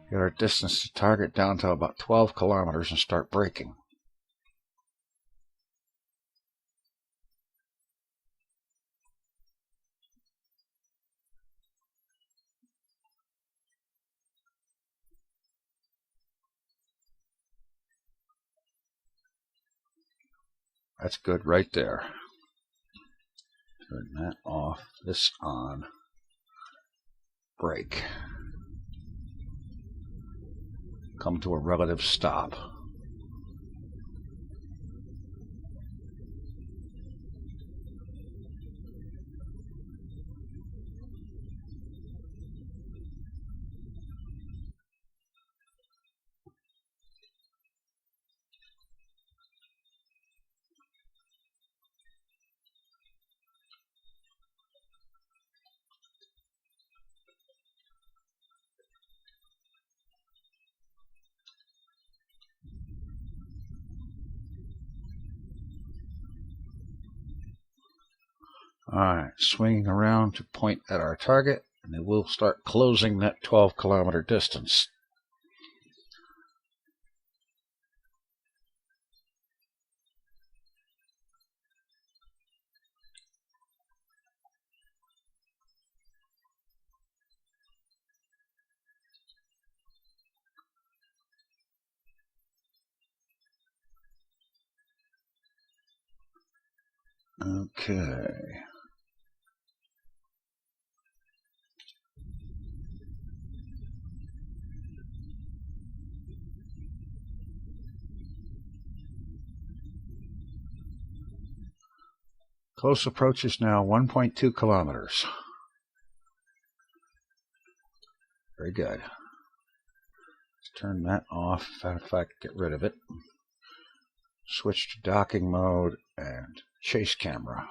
Get our distance to target down to about 12 kilometers and start braking. That's good right there. Turn that off, this on, brake. Come to a relative stop. Alright, swinging around to point at our target, and then we'll start closing that 12-kilometer distance. Okay. Close approach is now 1.2 kilometers. Very good. Let's turn that off. In fact, get rid of it. Switch to docking mode and chase camera.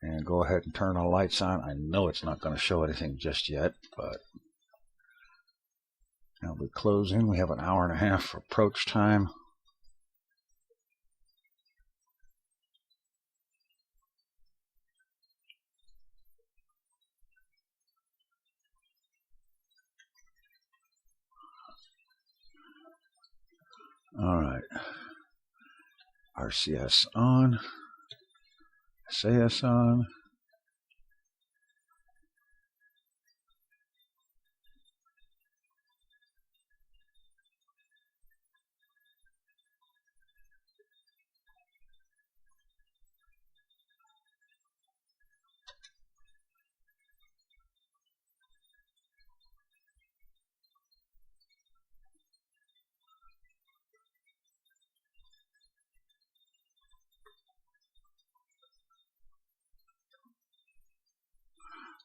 And go ahead and turn the lights on. I know it's not going to show anything just yet, but now we close in. We have an hour and a half for approach time. All right. RCS on. SAS on.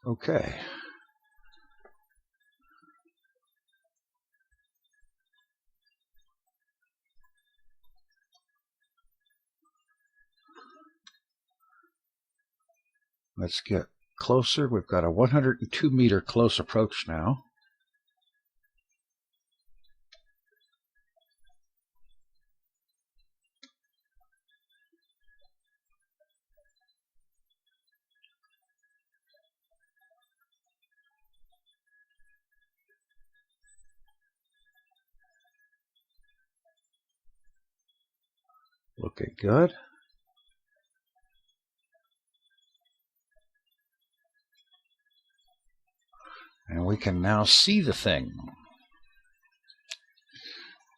Okay. Let's get closer. We've got a 102 meter close approach now. Looking good. And we can now see the thing.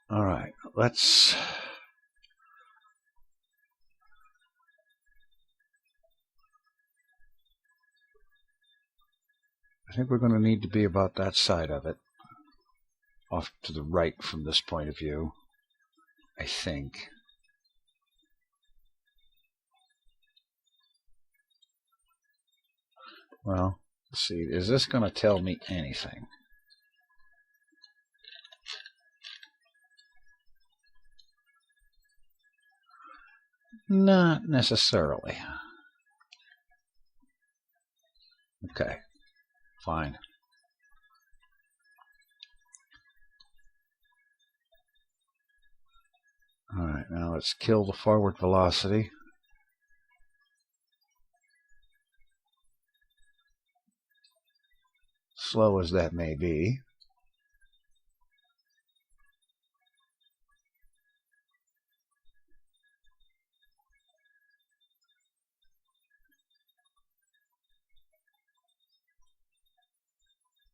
All right, let's... I think we're going to need to be about that side of it. Off to the right from this point of view, I think. Well, let's see. Is this going to tell me anything? Not necessarily. Okay, fine. All right, now let's kill the forward velocity. slow as that may be.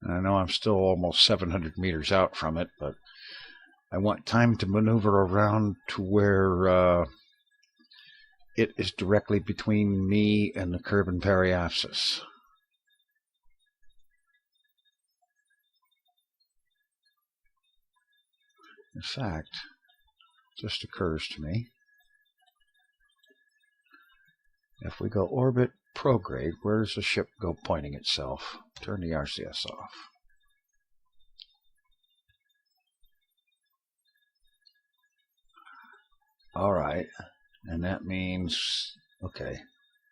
And I know I'm still almost 700 meters out from it, but I want time to maneuver around to where it is directly between me and the Kerbal Periapsis. In fact, it just occurs to me, if we go orbit prograde, where does the ship go pointing itself? Turn the RCS off. All right, and that means, okay,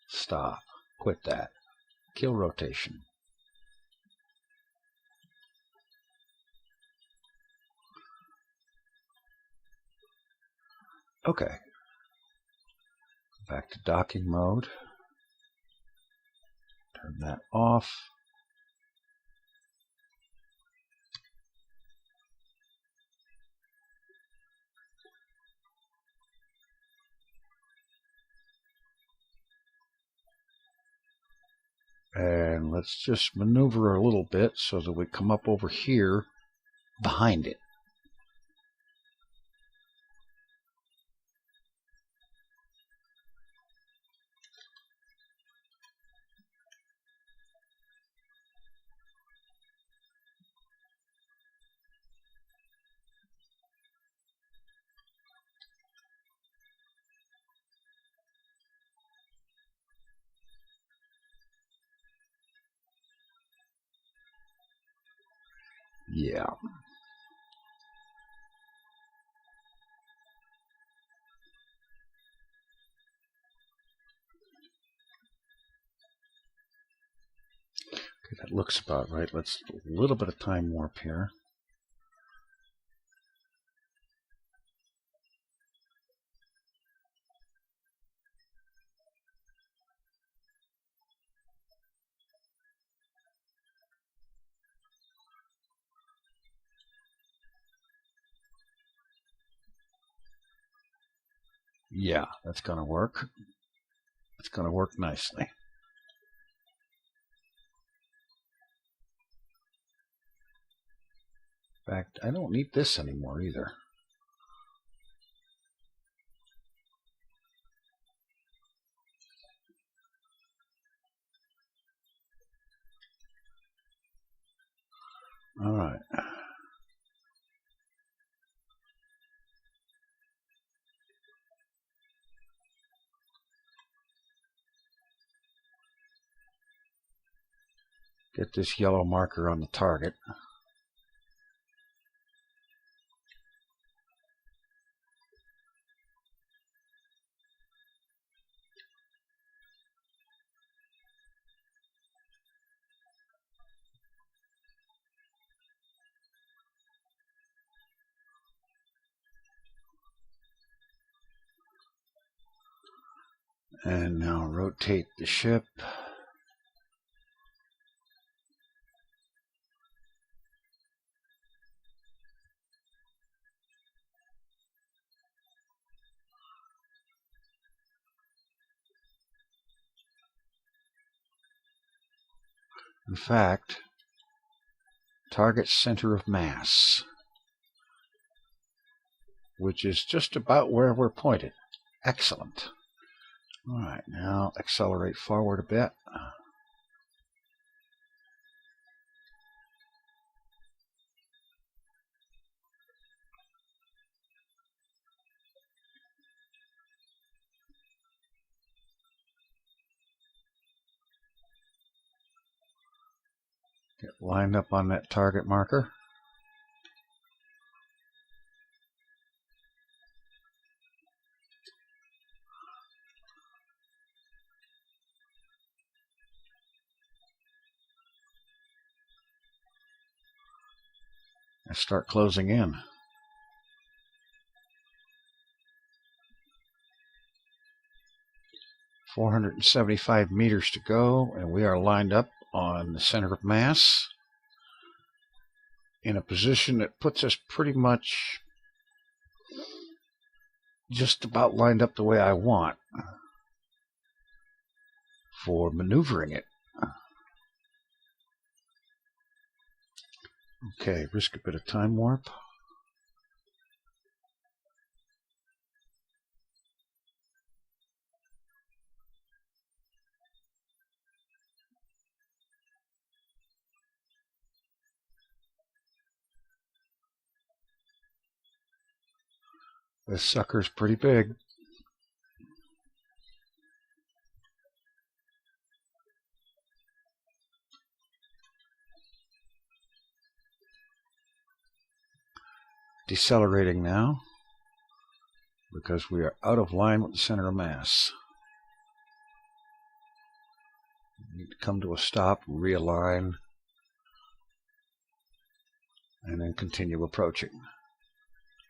stop, quit that, kill rotation. Okay, back to docking mode, turn that off. And let's just maneuver a little bit so that we come up over here behind it. Yeah. Okay, that looks about right. Let's do a little bit of time warp here. Yeah, that's going to work. It's going to work nicely. In fact, I don't need this anymore either. All right. Get this yellow marker on the target. And now rotate the ship. In fact, target center of mass, which is just about where we're pointed. Excellent. All right, now accelerate forward a bit. Get lined up on that target marker. And start closing in. .475 meters to go, and we are lined up on the center of mass. in a position that puts us pretty much just about lined up the way I want for maneuvering it. Okay, risk a bit of time warp. This sucker's pretty big. Decelerating now because we are out of line with the center of mass. We need to come to a stop, realign, and then continue approaching.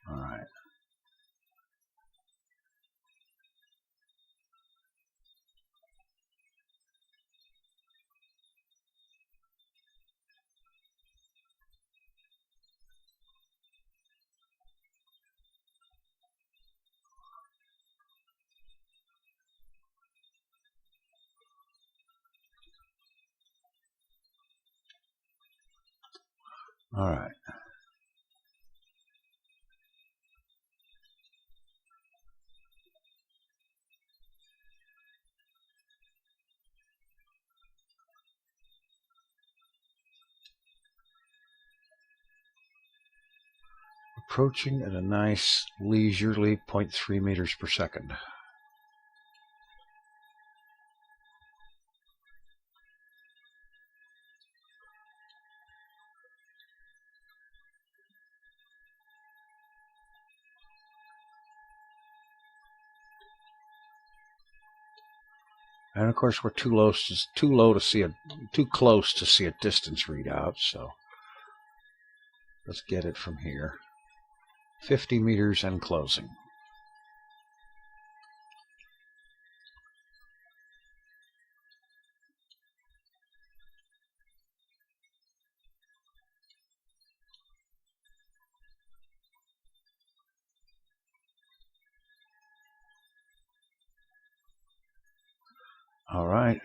All right. All right. Approaching at a nice leisurely 0.3 meters per second. And of course, we're too close to see a distance readout. So let's get it from here. 50 meters and closing. All right.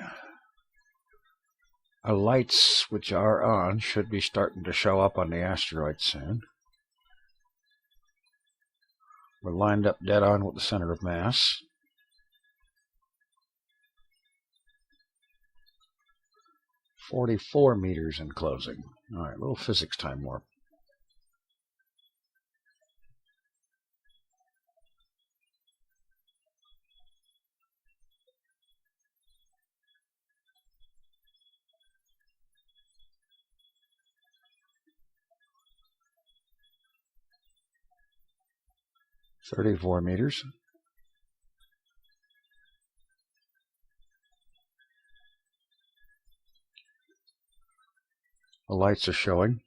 Our lights, which are on, should be starting to show up on the asteroid soon. We're lined up dead on with the center of mass. "44 meters and closing." All right, little physics time warp. "34 meters. The lights are showing.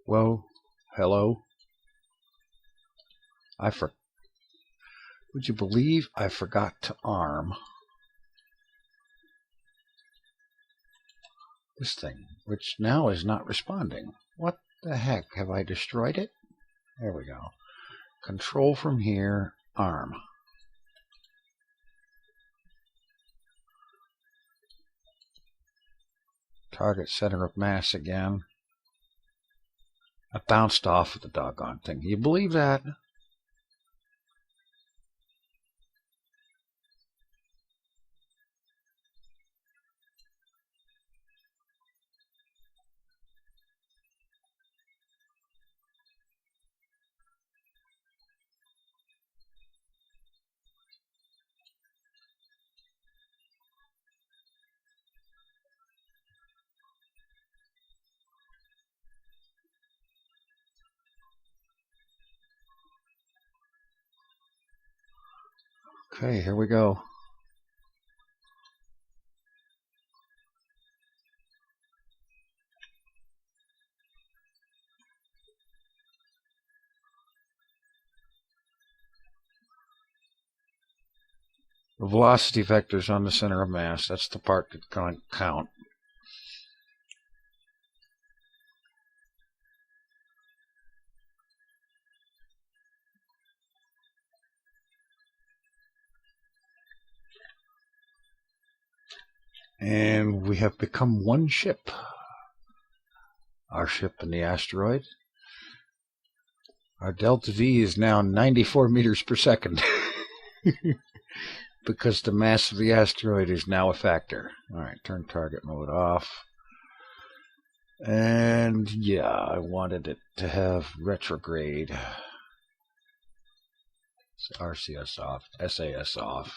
Whoa, hello. Would you believe I forgot to arm this thing, which now is not responding? What the heck? Have I destroyed it? There we go. Control from here, arm. Target center of mass again. I bounced off of the doggone thing. Can you believe that? Okay, here we go. The velocity vector's on the center of mass. That's the part that's going to count. And we have become one ship. Our ship and the asteroid. Our delta V is now 94 meters per second. Because the mass of the asteroid is now a factor. Alright, turn target mode off. And yeah, I wanted it to have retrograde. RCS off, SAS off.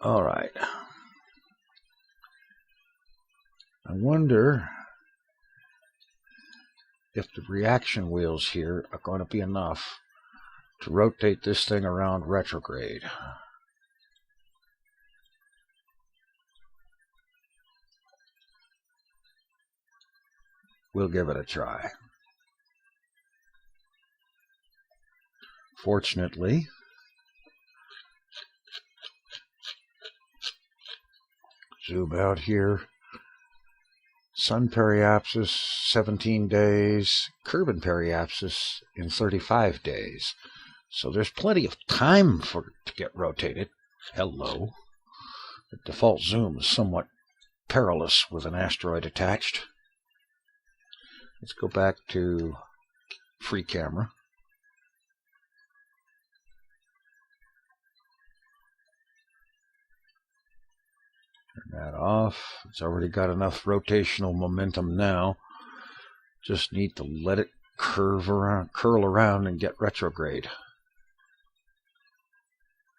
Alright. I wonder if the reaction wheels here are going to be enough to rotate this thing around retrograde. We'll give it a try. Fortunately, zoom out here. Sun periapsis, 17 days. Kerbal periapsis in 35 days. So there's plenty of time for it to get rotated. Hello. The default zoom is somewhat perilous with an asteroid attached. Let's go back to free camera. Turn that off. It's already got enough rotational momentum now. Just need to let it curl around and get retrograde.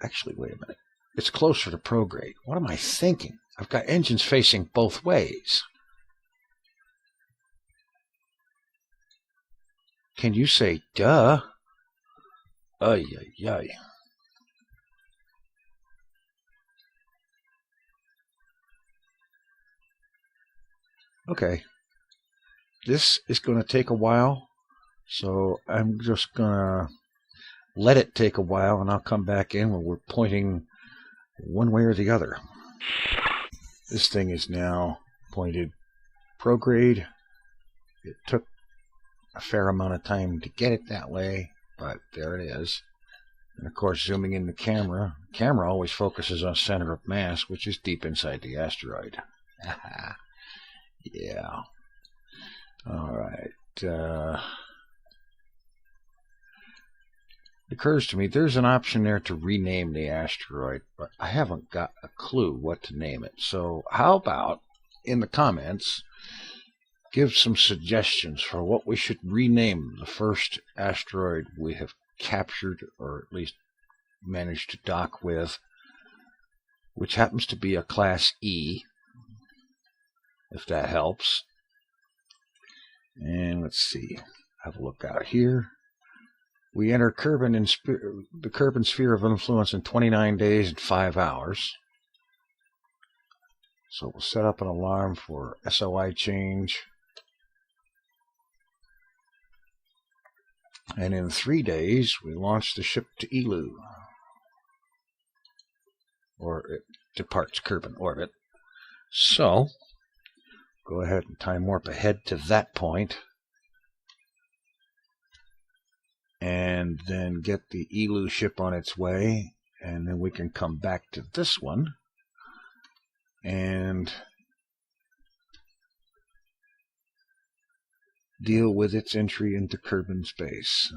Actually, wait a minute. It's closer to prograde. What am I thinking? I've got engines facing both ways. Can you say, duh? Ay, ay, ay. Okay. This is going to take a while, so I'm just going to let it take a while, and I'll come back in when we're pointing one way or the other. This thing is now pointed prograde. It took a fair amount of time to get it that way, but there it is. And of course, zooming in the camera always focuses on center of mass, which is deep inside the asteroid. Yeah. All right. It occurs to me there's an option there to rename the asteroid, but I haven't got a clue what to name it. So how about in the comments give some suggestions for what we should rename the first asteroid we have captured, or at least managed to dock with, which happens to be a Class E, if that helps. And let's see, have a look out here. We enter the Kerbal sphere of influence in 29 days and 5 hours. So we'll set up an alarm for SOI change. And in 3 days, we launch the ship to Eeloo, or it departs Kerbal orbit. So, go ahead and time warp ahead to that point, and then get the Eeloo ship on its way, and then we can come back to this one and deal with its entry into Kerbal space.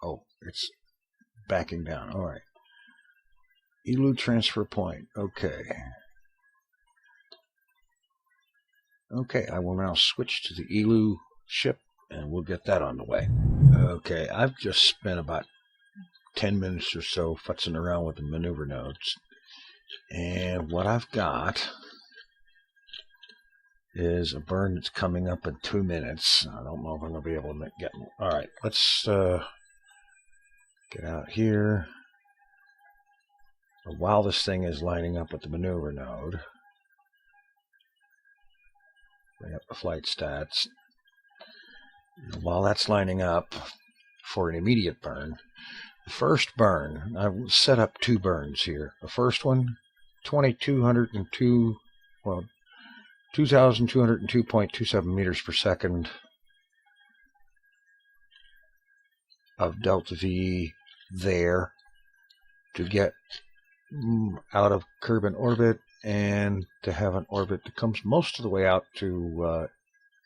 Oh, it's backing down. All right. Eeloo transfer point. Okay. Okay, I will now switch to the Eeloo ship, and we'll get that on the way. Okay, I've just spent about 10 minutes or so futzing around with the maneuver nodes. And what I've got is a burn that's coming up in 2 minutes. I don't know if I'm going to be able to get... Alright, let's get out here. While this thing is lining up with the maneuver node, bring up the flight stats. And while that's lining up, for an immediate burn. The first burn, I set up 2 burns here. The first one, 2,202.27 meters per second of delta V there to get out of Kerbal orbit and to have an orbit that comes most of the way out to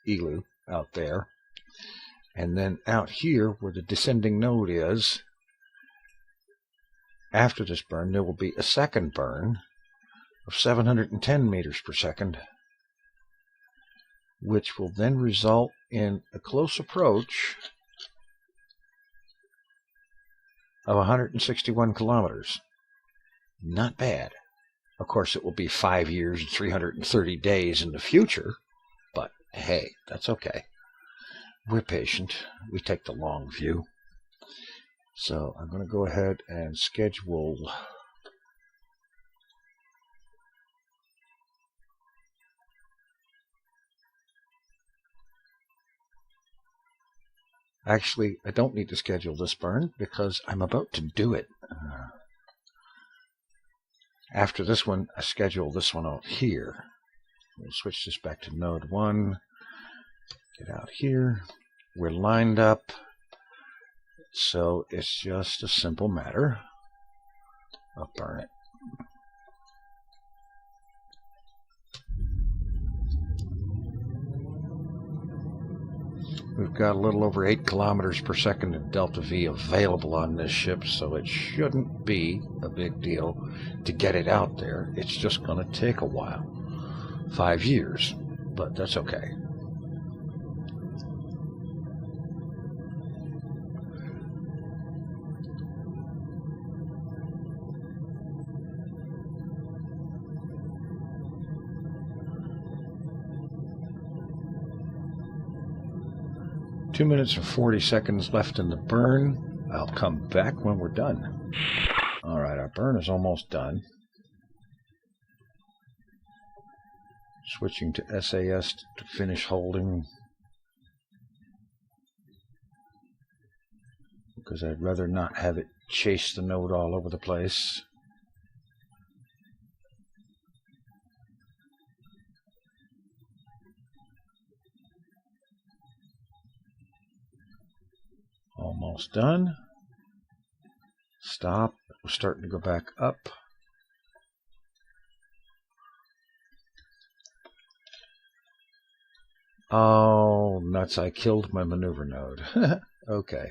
E-026 out there. And then out here where the descending node is, after this burn, there will be a second burn of 710 meters per second, which will then result in a close approach of 161 kilometers. Not bad. Of course, it will be 5 years and 330 days in the future, but hey, that's okay. We're patient. We take the long view. So I'm going to go ahead and schedule Actually, I don't need to schedule this burn because I'm about to do it. After this one, I schedule this one out here. We'll switch this back to node 1. Get out here. We're lined up. So it's just a simple matter of burn it. We've got a little over 8 kilometers per second of delta V available on this ship, so it shouldn't be a big deal to get it out there. It's just going to take a while. 5 years, but that's okay. Two minutes and 40 seconds left in the burn. I'll come back when we're done. All right, our burn is almost done. Switching to SAS to finish holding, because I'd rather not have it chase the node all over the place. Almost done. Stop. We're starting to go back up. Oh, nuts. I killed my maneuver node. Okay.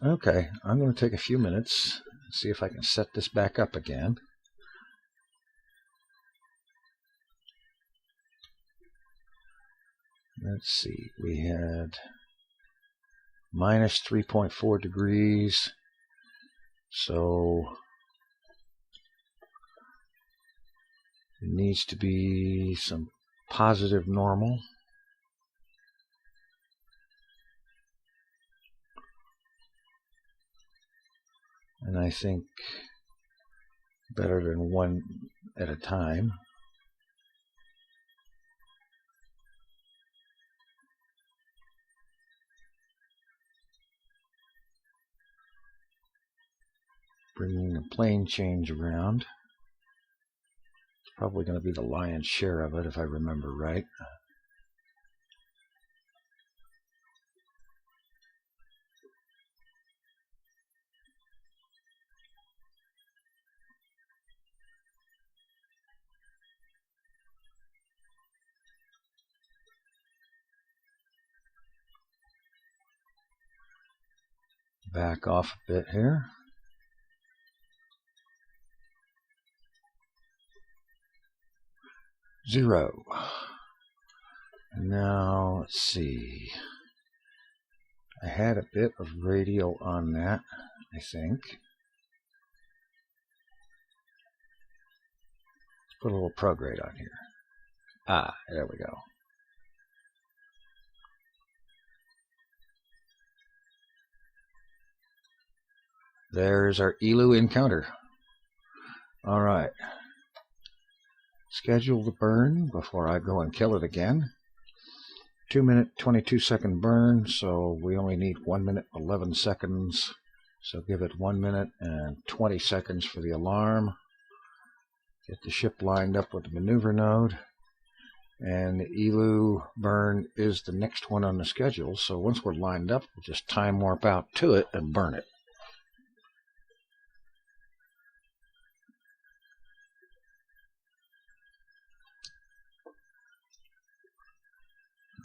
Okay, I'm going to take a few minutes and see if I can set this back up again. Let's see, we had minus 3.4 degrees, so it needs to be some positive normal. And I think better than one at a time. Bringing the plane change around. It's probably going to be the lion's share of it if I remember right. Back off a bit here. Zero. Now, let's see. I had a bit of radial on that, I think. Let's put a little prograde on here. Ah, there we go. There's our E-026 encounter. All right. schedule the burn before I go and kill it again. 2-minute, 22-second burn, so we only need 1 minute, 11 seconds. So give it 1 minute and 20 seconds for the alarm. Get the ship lined up with the maneuver node. And the ELU burn is the next one on the schedule, so once we're lined up, we'll just time warp out to it and burn it.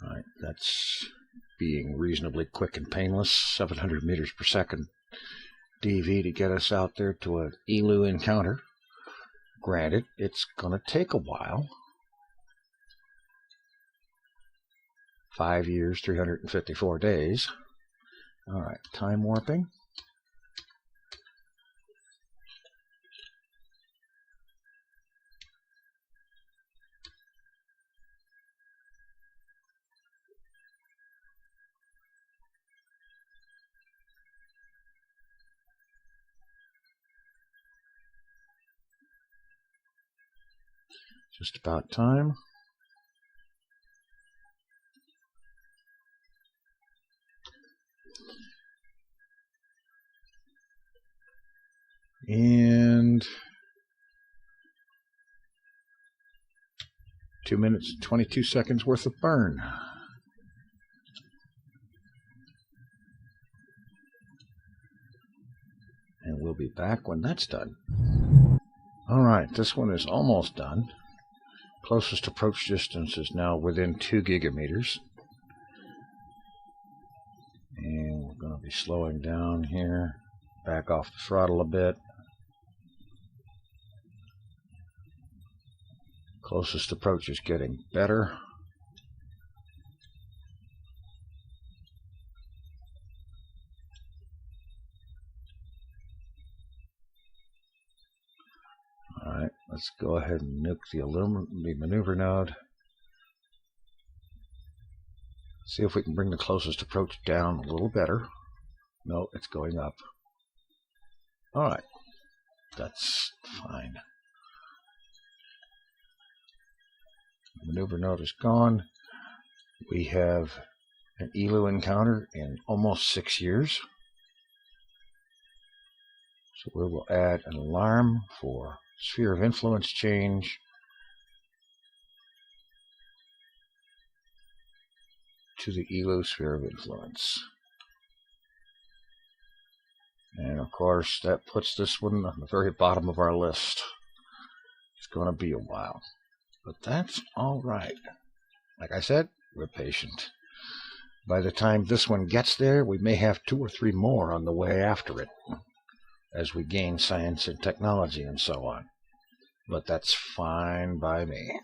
Alright, that's being reasonably quick and painless. 700 meters per second DV to get us out there to an ELU encounter. Granted, it's going to take a while. 5 years, 354 days. Alright, time warping. Just about time. And 2 minutes and 22 seconds worth of burn. And we'll be back when that's done. Alright, this one is almost done. Closest approach distance is now within 2 gigameters. And we're going to be slowing down here. Back off the throttle a bit. Closest approach is getting better. Alright, let's go ahead and nuke the maneuver node. See if we can bring the closest approach down a little better. No, it's going up. Alright, that's fine. The maneuver node is gone. We have an ELU encounter in almost 6 years. So we will add an alarm for sphere of influence change to the ELU sphere of influence. And of course, that puts this one on the very bottom of our list. It's going to be a while. But that's all right. Like I said, we're patient. By the time this one gets there, we may have 2 or 3 more on the way after it, as we gain science and technology and so on. But that's fine by me.